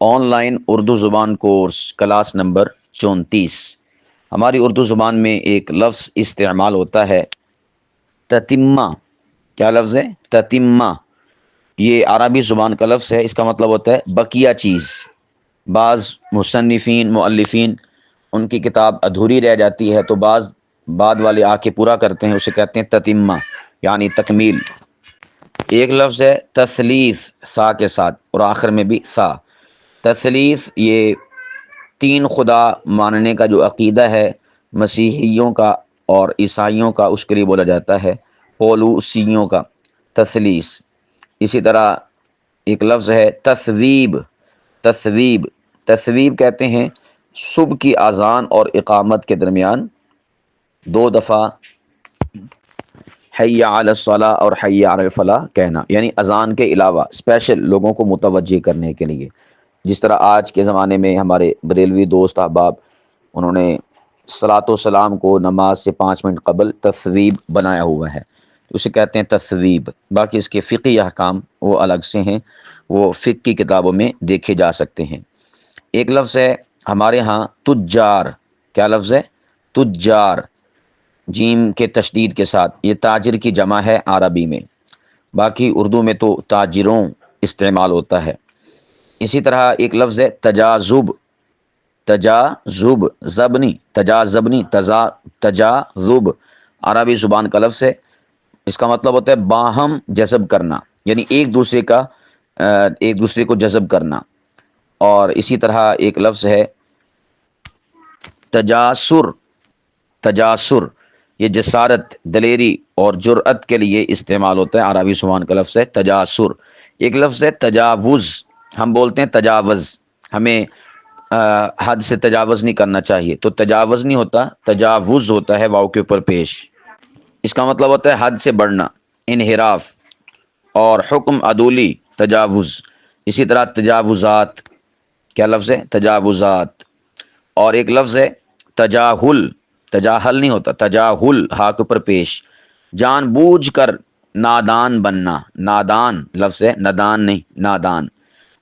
On line Urdu زبان course class number 34۔ ہماری اردو زبان میں ایک لفظ استعمال ہوتا ہے تتمہ۔ کیا لفظ ہے؟ تتمہ۔ یہ عربی زبان کا لفظ ہے، اس کا مطلب ہوتا ہے بقیہ چیز۔ بعض مصنفین مؤلفین ان کی کتاب ادھوری رہ جاتی ہے تو بعد والے آ کے پورا کرتے ہیں، اسے کہتے ہیں تتمہ یعنی تکمیل۔ ایک لفظ ہے تثلیث سا کے ساتھ اور آخر میں بھی سا۔ تثلیث یہ تین خدا ماننے کا جو عقیدہ ہے مسیحیوں کا اور عیسائیوں کا، اس کے لیے بولا جاتا ہے پولوسیوں کا تثلیث۔ اسی طرح ایک لفظ ہے تثویب۔ تثویب تثویب کہتے ہیں صبح کی اذان اور اقامت کے درمیان 2 دفعہ حی علی الصلاۃ اور حی علی الفلاح کہنا، یعنی اذان کے علاوہ اسپیشل لوگوں کو متوجہ کرنے کے لیے۔ جس طرح آج کے زمانے میں ہمارے بریلوی دوست احباب انہوں نے صلاۃ و سلام کو نماز سے 5 منٹ قبل تثویب بنایا ہوا ہے، اسے کہتے ہیں تثویب۔ باقی اس کے فقہی احکام وہ الگ سے ہیں، وہ فقہ کی کتابوں میں دیکھے جا سکتے ہیں۔ ایک لفظ ہے ہمارے ہاں تجار۔ کیا لفظ ہے؟ تجار، جیم کے تشدید کے ساتھ۔ یہ تاجر کی جمع ہے عربی میں، باقی اردو میں تو تاجروں استعمال ہوتا ہے۔ اسی طرح ایک لفظ ہے تجاذب۔ تجاذب، زبنی تجاذبنی تجاذب عربی زبان کا لفظ ہے، اس کا مطلب ہوتا ہے باہم جذب کرنا، یعنی ایک دوسرے کو جذب کرنا۔ اور اسی طرح ایک لفظ ہے تجاسر۔ تجاسر یہ جسارت، دلیری اور جرأت کے لیے استعمال ہوتا ہے، عربی زبان کا لفظ ہے تجاسر۔ ایک لفظ ہے تجاوز۔ ہم بولتے ہیں تجاوز، ہمیں حد سے تجاوز نہیں کرنا چاہیے، تو تجاوز نہیں ہوتا، تجاوز ہوتا ہے واو کے اوپر پیش۔ اس کا مطلب ہوتا ہے حد سے بڑھنا، انحراف۔ اور حکم عدولی تجاوز۔ اسی طرح تجاوزات۔ کیا لفظ ہے؟ تجاوزات۔ اور ایک لفظ ہے تجاہل۔ تجاہل نہیں ہوتا، تجاہل ہا کے اوپر پیش، جان بوجھ کر نادان بننا۔ نادان لفظ ہے، ندان نہیں، نادان۔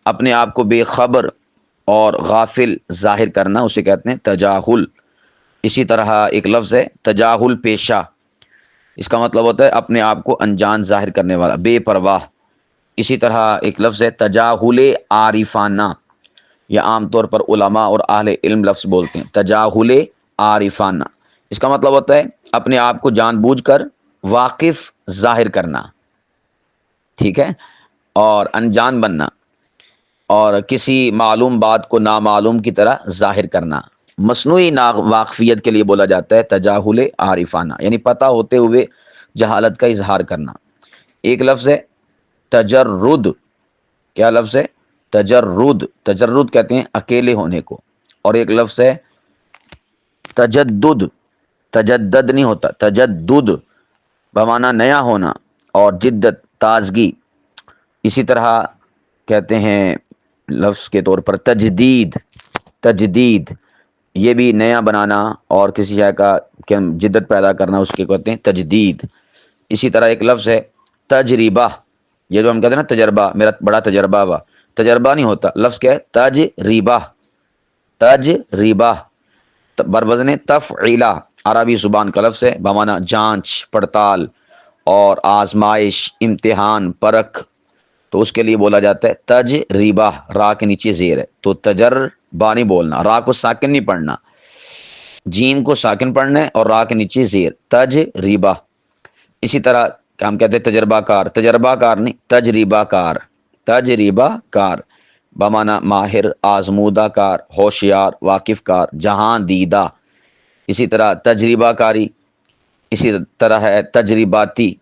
اپنے آپ کو بے خبر اور غافل ظاہر کرنا، اسے کہتے ہیں تجاہل۔ اسی طرح ایک لفظ ہے تجاہل پیشہ، اس کا مطلب ہوتا ہے اپنے آپ کو انجان ظاہر کرنے والا، بے پرواہ۔ اسی طرح ایک لفظ ہے تجاہل عارفانہ، یا عام طور پر علماء اور اہل علم لفظ بولتے ہیں تجاہل عارفانہ، اس کا مطلب ہوتا ہے اپنے آپ کو جان بوجھ کر واقف ظاہر کرنا، ٹھیک ہے، اور انجان بننا، اور کسی معلوم بات کو نامعلوم کی طرح ظاہر کرنا۔ مصنوعی واقفیت کے لیے بولا جاتا ہے تجاہل عارفانہ، یعنی پتہ ہوتے ہوئے جہالت کا اظہار کرنا۔ ایک لفظ ہے تجرد۔ کیا لفظ ہے؟ تجرد۔ تجرد کہتے ہیں اکیلے ہونے کو۔ اور ایک لفظ ہے تجدد۔ تجدد نہیں ہوتا، تجدد بمعنی نیا ہونا، اور جدت تازگی۔ اسی طرح کہتے ہیں لفظ کے طور پر تجدید۔ تجدید یہ بھی نیا بنانا اور کسی شے کا جدت پیدا کرنا، اس کے کہتے ہیں تجدید۔ اسی طرح ایک لفظ ہے تجربہ۔ یہ جو ہم کہتے ہیں نا تجربہ، میرا بڑا تجربہ ہوا، تجربہ نہیں ہوتا، لفظ کیا ہے؟ تجربہ۔ تجربہ بروزن تفعیلہ عربی زبان کا لفظ ہے، بمعنی جانچ پڑتال اور آزمائش، امتحان، پرکھ، تو اس کے لیے بولا جاتا ہے تجربہ۔ را کے نیچے زیر ہے تو تجربہ نہیں بولنا، را کو ساکن نہیں پڑھنا، جیم کو ساکن پڑھنا ہے اور را کے نیچے زیر، تجربہ۔ اسی طرح ہم کہتے ہیں تجربہ کار، تجربہ کار نہیں، تجربہ کار۔ تجربہ کار بمعنی ماہر، آزمودہ کار، ہوشیار، واقف کار، جہاں دیدہ۔ اسی طرح تجربہ کاری، اسی طرح ہے تجرباتی۔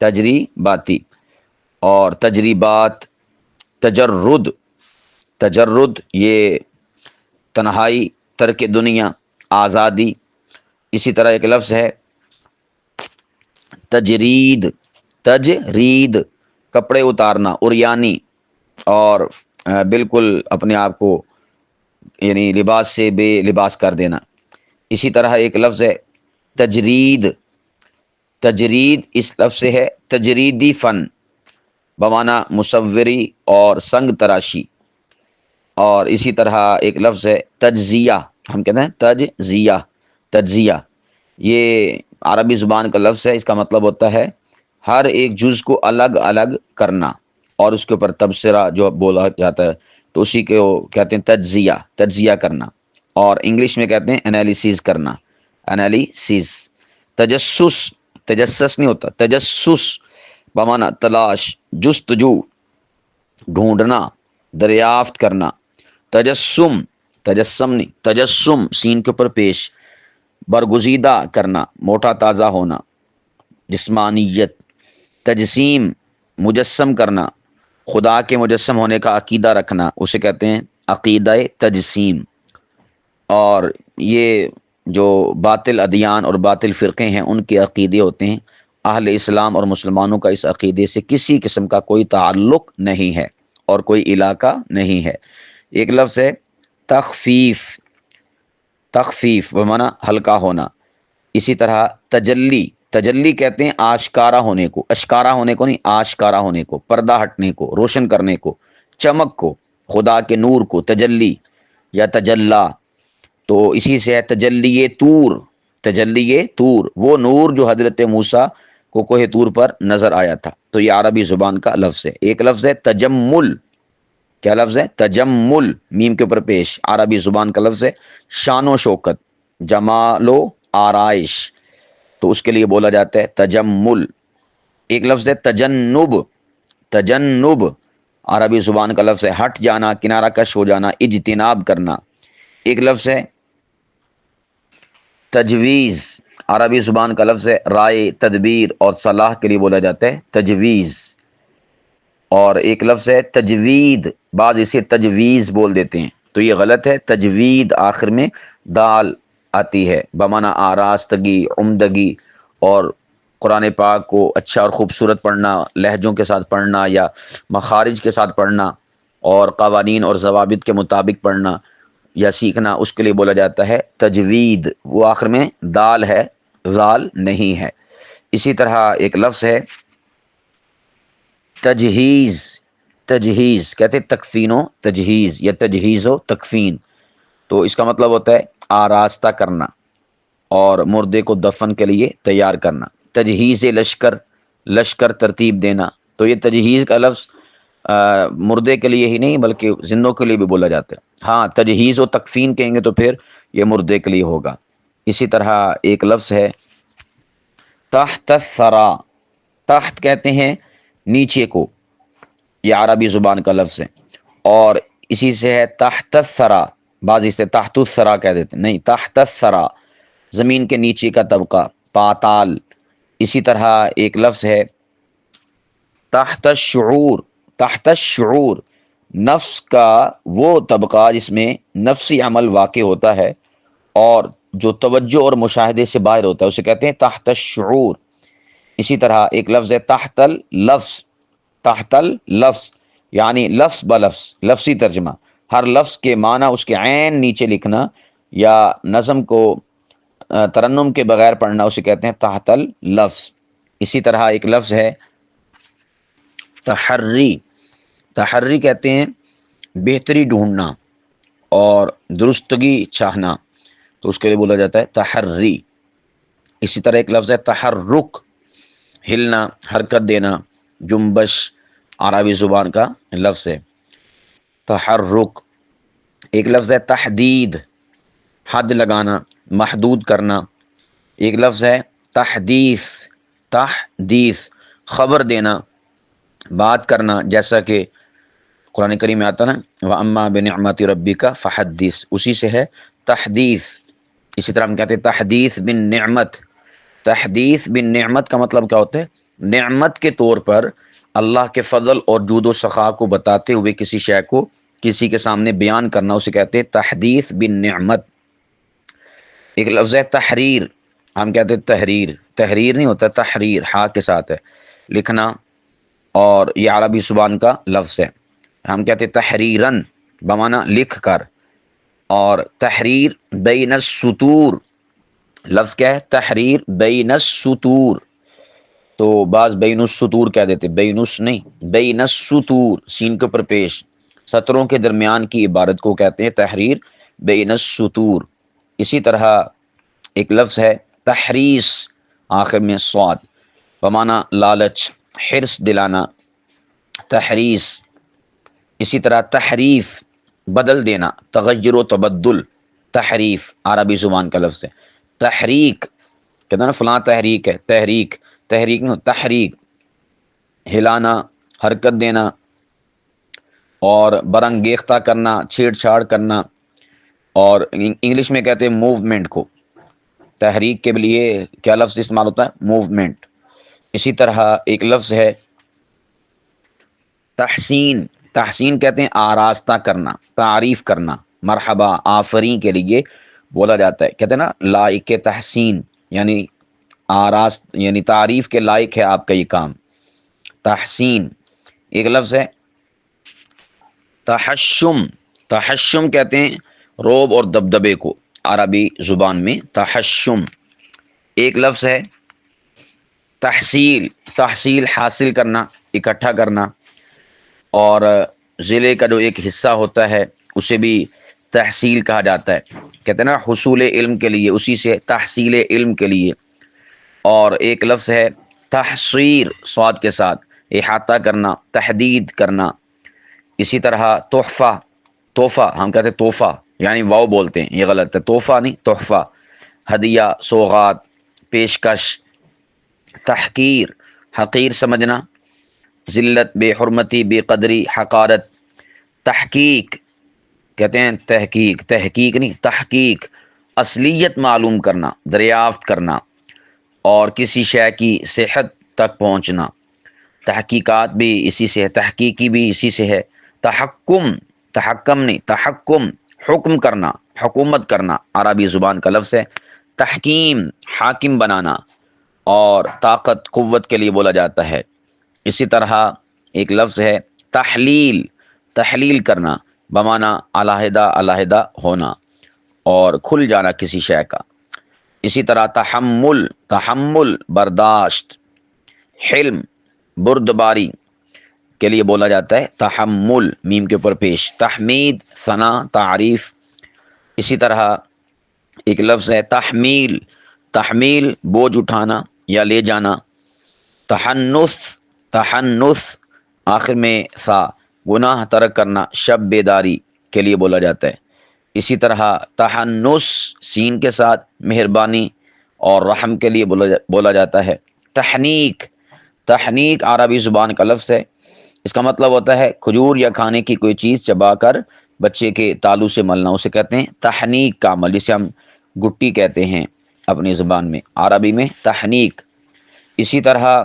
تجرباتی اور تجربات۔ تجرد۔ تجرد یہ تنہائی، ترک دنیا، آزادی۔ اسی طرح ایک لفظ ہے تجرید۔ تجرید کپڑے اتارنا، عریانی، اور بالکل اپنے آپ کو یعنی لباس سے بے لباس کر دینا۔ اسی طرح ایک لفظ ہے تجرید۔ تجرید اس لفظ سے ہے تجریدی فن، بمعنی مصوری اور سنگ تراشی۔ اور اسی طرح ایک لفظ ہے تجزیہ، ہم کہتے ہیں تجزیہ، تجزیہ یہ عربی زبان کا لفظ ہے، اس کا مطلب ہوتا ہے ہر ایک جز کو الگ الگ کرنا اور اس کے اوپر تبصرہ جو بولا جاتا ہے، تو اسی کو کہتے ہیں تجزیہ، تجزیہ کرنا، اور انگلش میں کہتے ہیں انالیسز کرنا، انالیسز۔ تجسس، تجسس نہیں ہوتا، تجسس بمانا تلاش، جستجو ڈھونڈنا، دریافت کرنا۔ تجسم، تجسم نہیں، تجسم سین کے اوپر پیش، برگزیدہ کرنا، موٹا تازہ ہونا، جسمانیت۔ تجسیم مجسم کرنا، خدا کے مجسم ہونے کا عقیدہ رکھنا، اسے کہتے ہیں عقیدہ تجسیم۔ اور یہ جو باطل ادیان اور باطل فرقے ہیں ان کے عقیدے ہوتے ہیں، اہل اسلام اور مسلمانوں کا اس عقیدے سے کسی قسم کا کوئی تعلق نہیں ہے اور کوئی علاقہ نہیں ہے۔ ایک لفظ ہے تخفیف، تخفیف بمانا ہلکا ہونا۔ اسی طرح تجلی، تجلی کہتے ہیں آشکارا ہونے کو، اشکارا ہونے کو نہیں، آشکارا ہونے کو، پردہ ہٹنے کو، روشن کرنے کو، چمک کو، خدا کے نور کو، تجلی یا تجلا۔ تو اسی سے ہے تجلی طور، تجلی طور، وہ نور جو حضرت موسیٰ کو کوہ طور پر نظر آیا تھا۔ تو یہ عربی زبان کا لفظ ہے۔ ایک لفظ ہے تجمل، کیا لفظ ہے؟ تجمل، میم کے اوپر پیش، عربی زبان کا لفظ ہے شان و شوکت، جمال و آرائش، تو اس کے لیے بولا جاتا ہے تجمل۔ ایک لفظ ہے تجنب، تجنب عربی زبان کا لفظ ہے ہٹ جانا، کنارہ کش ہو جانا، اجتناب کرنا۔ ایک لفظ ہے تجویز، عربی زبان کا لفظ ہے رائے، تدبیر اور صلاح کے لیے بولا جاتا ہے تجویز۔ اور ایک لفظ ہے تجوید، بعض اسے تجویز بول دیتے ہیں تو یہ غلط ہے، تجوید آخر میں دال آتی ہے بمانا آراستگی، عمدگی، اور قرآن پاک کو اچھا اور خوبصورت پڑھنا، لہجوں کے ساتھ پڑھنا یا مخارج کے ساتھ پڑھنا اور قوانین اور ضوابط کے مطابق پڑھنا یا سیکھنا، اس کے لیے بولا جاتا ہے تجوید، وہ آخر میں دال ہے، ذال نہیں ہے۔ اسی طرح ایک لفظ ہے تجہیز، تجہیز کہتے ہیں تکفین و تجہیز یا تجہیز و تکفین، تو اس کا مطلب ہوتا ہے آراستہ کرنا اور مردے کو دفن کے لیے تیار کرنا۔ تجہیز لشکر، لشکر ترتیب دینا، تو یہ تجہیز کا لفظ مردے کے لیے ہی نہیں بلکہ زندوں کے لیے بھی بولا جاتا ہے۔ ہاں تجہیز و تکفین کہیں گے تو پھر یہ مردے کے لیے ہوگا۔ اسی طرح ایک لفظ ہے تحت الثری، تحت کہتے ہیں نیچے کو، یہ عربی زبان کا لفظ ہے، اور اسی سے ہے تحت الثری، بعض اسے تحت الثری کہہ دیتے ہیں، نہیں تحت الثری زمین کے نیچے کا طبقہ، پاتال۔ اسی طرح ایک لفظ ہے تحت الشعور، تحت الشعور نفس کا وہ طبقہ جس میں نفسی عمل واقع ہوتا ہے اور جو توجہ اور مشاہدے سے باہر ہوتا ہے، اسے کہتے ہیں تحت الشعور۔ اسی طرح ایک لفظ ہے تحت اللفظ، تحت اللفظ یعنی لفظ بلفظ، لفظی ترجمہ، ہر لفظ کے معنی اس کے عین نیچے لکھنا یا نظم کو ترنم کے بغیر پڑھنا، اسے کہتے ہیں تحت اللفظ۔ اسی طرح ایک لفظ ہے تحری، تحری کہتے ہیں بہتری ڈھونڈنا اور درستگی چاہنا، تو اس کے لیے بولا جاتا ہے تحری۔ اسی طرح ایک لفظ ہے تحرک، ہلنا، حرکت دینا، جنبش عربی زبان کا لفظ ہے تحرک۔ ایک لفظ ہے تحدید، حد لگانا، محدود کرنا۔ ایک لفظ ہے تحدیث، تحدیث خبر دینا، بات کرنا، جیسا کہ قرآن کریم میں آتا نا وَأَمَّا بِنِعْمَةِ رَبِّكَ فَحَدِّث، اسی سے ہے تحدیث۔ اسی طرح ہم کہتے ہیں تحدیث بن نعمت، تحدیث بن نعمت کا مطلب کیا ہوتا ہے؟ نعمت کے طور پر اللہ کے فضل اور جود و سخا کو بتاتے ہوئے کسی شے کو کسی کے سامنے بیان کرنا، اسے کہتے ہیں تحدیث بن نعمت۔ ایک لفظ ہے تحریر، ہم کہتے ہیں تحریر، تحریر نہیں ہوتا، تحریر ہا کے ساتھ ہے، لکھنا، اور یہ عربی زبان کا لفظ ہے، ہم کہتے ہیں تحریرن بمانا لکھ کر۔ اور تحریر بین السطور، لفظ کیا ہے؟ تحریر بین السطور، تو بعض بین السطور کہہ دیتے، بین الس نہیں، بین السطور سین کے اوپر پیش، سطروں کے درمیان کی عبارت کو کہتے ہیں تحریر بین السطور۔ اسی طرح ایک لفظ ہے تحریس، آخر میں صاد، بمعنی لالچ، حرص دلانا، تحریس۔ اسی طرح تحریف، بدل دینا، تغیر و تبدل، تحریف عربی زبان کا لفظ ہے۔ تحریک کہتے ہیں نا فلاں تحریک ہے، تحریک، تحریک نہیں، تحریک ہلانا، حرکت دینا اور برانگیختہ کرنا، چھیڑ چھاڑ کرنا، اور انگلش میں کہتے ہیں موومنٹ کو۔ تحریک کے لیے کیا لفظ استعمال ہوتا ہے؟ موومنٹ۔ اسی طرح ایک لفظ ہے تحسین، تحسین کہتے ہیں آراستہ کرنا، تعریف کرنا، مرحبا، آفرین کے لیے بولا جاتا ہے، کہتے ہیں نا لائق تحسین، یعنی آراست، یعنی تعریف کے لائق ہے آپ کا یہ کام، تحسین۔ ایک لفظ ہے تحشم، تحشم کہتے ہیں روب اور دبدبے کو عربی زبان میں، تحشم۔ ایک لفظ ہے تحصیل، تحصیل حاصل کرنا، اکٹھا کرنا، اور ضلع کا جو ایک حصہ ہوتا ہے اسے بھی تحصیل کہا جاتا ہے، کہتے ہیں نا حصول علم کے لیے، اسی سے تحصیل علم کے لیے۔ اور ایک لفظ ہے تحصیر، صاد کے ساتھ، احاطہ کرنا، تحدید کرنا۔ اسی طرح تحفہ، تحفہ ہم کہتے ہیں تحفہ، یعنی واو بولتے ہیں، یہ غلط ہے، تحفہ نہیں، تحفہ، ہدیہ، سوغات، پیشکش۔ تحقیر، حقیر سمجھنا، ذلت، بے حرمتی، بے قدری، حقارت۔ تحقیق کہتے ہیں تحقیق، تحقیق نہیں، تحقیق اصلیت معلوم کرنا، دریافت کرنا اور کسی شے کی صحت تک پہنچنا۔ تحقیقات بھی اسی سے ہے، تحقیقی بھی اسی سے ہے۔ تحکم، تحکم نہیں، تحکم حکم کرنا، حکومت کرنا عربی زبان کا لفظ ہے۔ تحکیم، حاکم بنانا، اور طاقت، قوت کے لیے بولا جاتا ہے۔ اسی طرح ایک لفظ ہے تحلیل، تحلیل کرنا بمعنی علیحدہ علیحدہ ہونا اور کھل جانا کسی شے کا۔ اسی طرح تحمل، تحمل برداشت، حلم بردباری کے لیے بولا جاتا ہے تحمل، میم کے اوپر پیش۔ تحمید، ثنا، تعریف۔ اسی طرح ایک لفظ ہے تحمیل، تحمیل بوجھ اٹھانا یا لے جانا۔ تحنث، تحنث آخر میں سا، گناہ ترک کرنا، شب بیداری کے لیے بولا جاتا ہے۔ اسی طرح تحنث سین کے ساتھ مہربانی اور رحم کے لیے بولا جاتا ہے۔ تحنیک، تحنیک عربی زبان کا لفظ ہے، اس کا مطلب ہوتا ہے کھجور یا کھانے کی کوئی چیز چبا کر بچے کے تالو سے ملنا، اسے کہتے ہیں تحنیک کا عمل، جسے ہم گٹی کہتے ہیں اپنی زبان میں، عربی میں تحنیک۔ اسی طرح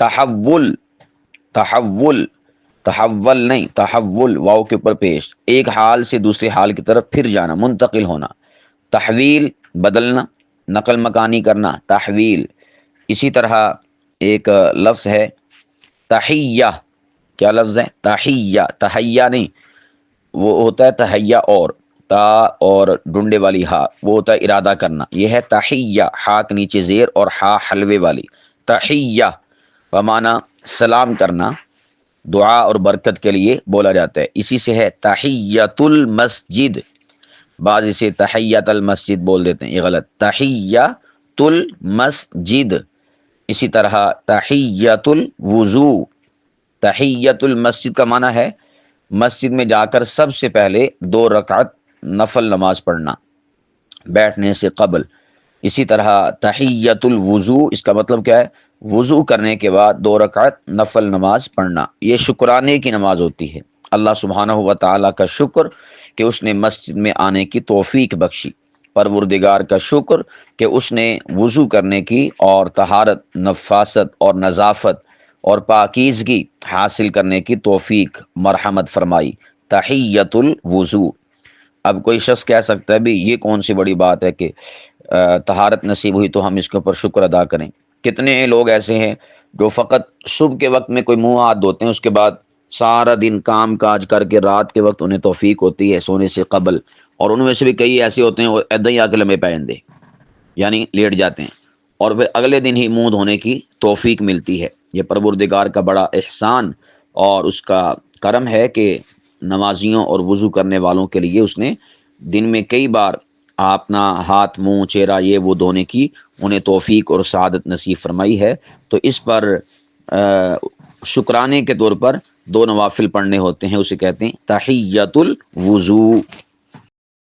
تحول، تحول، تحول نہیں، تحول واو کے اوپر پیش، ایک حال سے دوسرے حال کی طرف پھر جانا، منتقل ہونا۔ تحویل بدلنا، نقل مکانی کرنا، تحویل۔ اسی طرح ایک لفظ ہے تحیہ، کیا لفظ ہے؟ تحیہ، تحیہ نہیں، وہ ہوتا ہے تحیہ اور تا اور ڈنڈے والی ہا، وہ ہوتا ہے ارادہ کرنا، یہ ہے تحیہ، ہا کے نیچے زیر اور ہا حلوے والی۔ تحیہ بمعنی سلام کرنا، دعا اور برکت کے لیے بولا جاتا ہے، اسی سے ہے تحیۃ المسجد، بعض اسے تحیۃ المسجد بول دیتے ہیں، یہ غلط، تحیۃ المسجد۔ اسی طرح تحیۃ الوضو، تحیۃ المسجد کا معنی ہے مسجد میں جا کر سب سے پہلے 2 رکعت نفل نماز پڑھنا بیٹھنے سے قبل۔ اسی طرح تحیۃ الوضو، اس کا مطلب کیا ہے؟ وضو کرنے کے بعد 2 رکعت نفل نماز پڑھنا، یہ شکرانے کی نماز ہوتی ہے، اللہ سبحانہ و تعالیٰ کا شکر کہ اس نے مسجد میں آنے کی توفیق بخشی، پروردگار کا شکر کہ اس نے وضو کرنے کی اور طہارت، نفاست اور نظافت اور پاکیزگی حاصل کرنے کی توفیق مرحمت فرمائی، تحیۃ الوضو۔ اب کوئی شخص کہہ سکتا ہے بھی یہ کون سی بڑی بات ہے کہ طہارت نصیب ہوئی تو ہم اس کے اوپر شکر ادا کریں۔ کتنے لوگ ایسے ہیں جو فقط صبح کے وقت میں کوئی منہ ہاتھ دھوتے ہیں، اس کے بعد سارا دن کام کاج کر کے رات کے وقت انہیں توفیق ہوتی ہے سونے سے قبل، اور ان میں سے بھی کئی ایسے ہوتے ہیں وہ ایدا ہی آ کے لمبے پہ جاندے، یعنی لیٹ جاتے ہیں، اور پھر اگلے دن ہی منہ دھونے کی توفیق ملتی ہے۔ یہ پروردگار کا بڑا احسان اور اس کا کرم ہے کہ نمازیوں اور وضو کرنے والوں کے لیے اس نے دن میں کئی بار اپنا ہاتھ منہ چہرہ یہ وہ دھونے کی انہیں توفیق اور سعادت نصیب فرمائی ہے۔ تو اس پر شکرانے کے طور پر 2 نوافل پڑھنے ہوتے ہیں، اسے کہتے ہیں تحیۃ الوضو۔